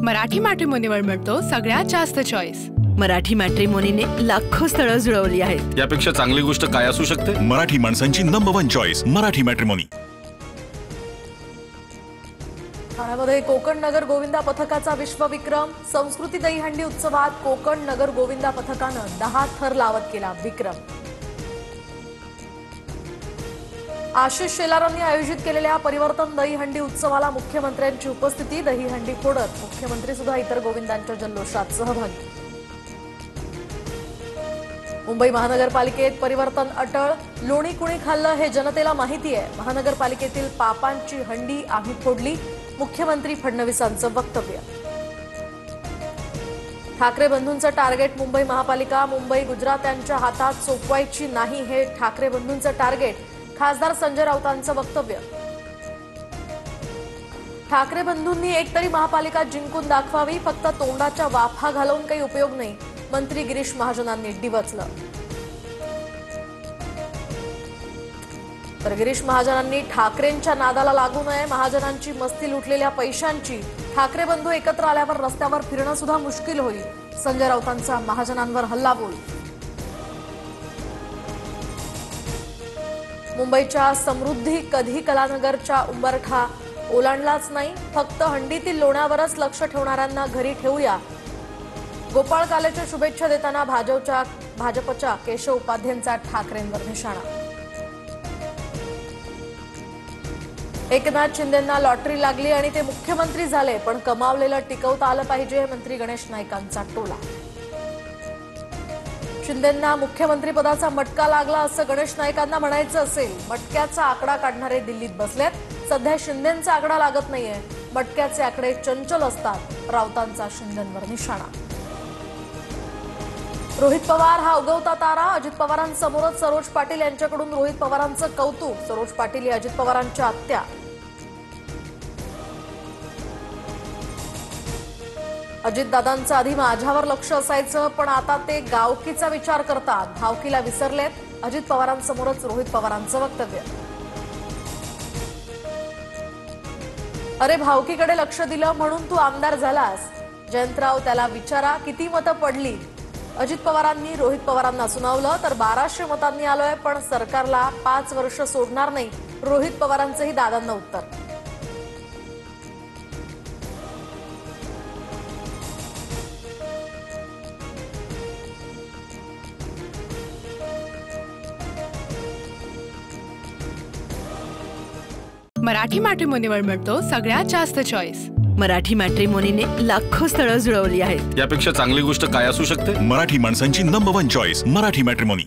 मराठी मॅट्रिमोनीवर मिळतो सगळ्यात जास्त चॉईस। मराठी मॅट्रिमोनीने लाखो स्थळं जुळवली आहेत। यापेक्षा चांगली गोष्ट काय असू शकते? मराठी माणसांची नंबर 1 चॉईस मराठी मॅट्रिमोनी। ठाण्यामध्ये कोकण नगर गोविंदा पथकाचा विश्वविक्रम। संस्कृती दहीहंडी उत्सवात कोकण नगर गोविंदा पथकानं 10 थर लावत केला विक्रम। आशिष शेलारांनी आयोजित केलेल्या परिवर्तन दहीहंडी उत्सवाला मुख्यमंत्र्यांची उपस्थिती। दहीहंडी फोडत मुख्यमंत्री सुद्धा इतर गोविंदांच्या जल्लोषात सहभागी। मुंबई महानगरपालिकेत परिवर्तन अटळ। लोणी कुणी खाल्लं हे जनतेला माहिती आहे। महानगरपालिकेतील पापांची हंडी आम्ही फोडली। मुख्यमंत्री फडणवीसांचं वक्तव्य। ठाकरे बंधूंचं टार्गेट मुंबई महापालिका। मुंबई गुजरात यांच्या हातात सोपवायची नाही हे ठाकरे बंधूंचं टार्गेट। खासदार संजय राऊतांचं वक्तव्य। ठाकरे बंधूंनी एकतरी महापालिका जिंकून दाखवावी, फक्त तोंडाच्या वाफा घालून काही उपयोग नाही, मंत्री गिरीश महाजनांनी डिवचलं। तर गिरीश महाजनांनी ठाकरेंच्या नादाला लागू नये। महाजनांची मस्ती लुटलेल्या पैशांची। ठाकरे बंधू एकत्र आल्यावर रस्त्यावर फिरणं सुद्धा मुश्किल होईल। संजय राऊतांचा महाजनांवर हल्लाबोल। मुंबईच्या समृद्धी कधी कलानगरच्या उंबरठा ओलांडलाच नाही, फक्त हंडीतील लोण्यावरच लक्ष ठेवणाऱ्यांना घरी ठेवूया। गोपाळ कालेच्या शुभेच्छा देताना भाजपच्या केशव उपाध्यांचा ठाकरेंवर निशाणा। एकनाथ शिंदेंना लॉटरी लागली आणि ते मुख्यमंत्री झाले, पण कमावलेलं टिकवता आलं पाहिजे, मंत्री गणेश नाईकांचा टोला। शिंदेंना मुख्यमंत्रीपदाचा मटका लागला असं गणेश नाईकांना म्हणायचं असेल। मटक्याचा आकडा काढणारे दिल्लीत बसलेत। सध्या शिंदेंचा आकडा लागत नाहीये, मटक्याचे आकडे चंचल असतात, राऊतांचा शिंदेंवर निशाणा। रोहित पवार हा उगवता तारा। अजित पवारांसमोरच सरोज पाटील यांच्याकडून रोहित पवारांचं कौतुक। सरोज पाटील ही अजित पवारांच्या आत्या। अजितदादांचं आधी माझ्यावर लक्ष असायचं, पण आता ते गावकीचा विचार करतात, भावकीला विसरलेत। अजित पवारांसमोरच रोहित पवारांचं वक्तव्य। अरे भावकीकडे लक्ष दिलं म्हणून तू आमदार झालास, जयंतराव त्याला विचारा किती मतं पडली। अजित पवारांनी रोहित पवारांना सुनावलं, तर 1200 मतांनी आलोय, पण सरकारला 5 वर्ष सोडणार नाही, रोहित पवारांचंही दादांना उत्तर। मराठी मॅट्रिमोनीवर मिळतो सगळ्यात जास्त चॉईस। मराठी मॅट्रिमोनीने लाखो स्थळं जुळवली आहेत। यापेक्षा चांगली गोष्ट काय असू शकते? मराठी माणसांची नंबर 1 चॉईस मराठी मॅट्रिमोनी।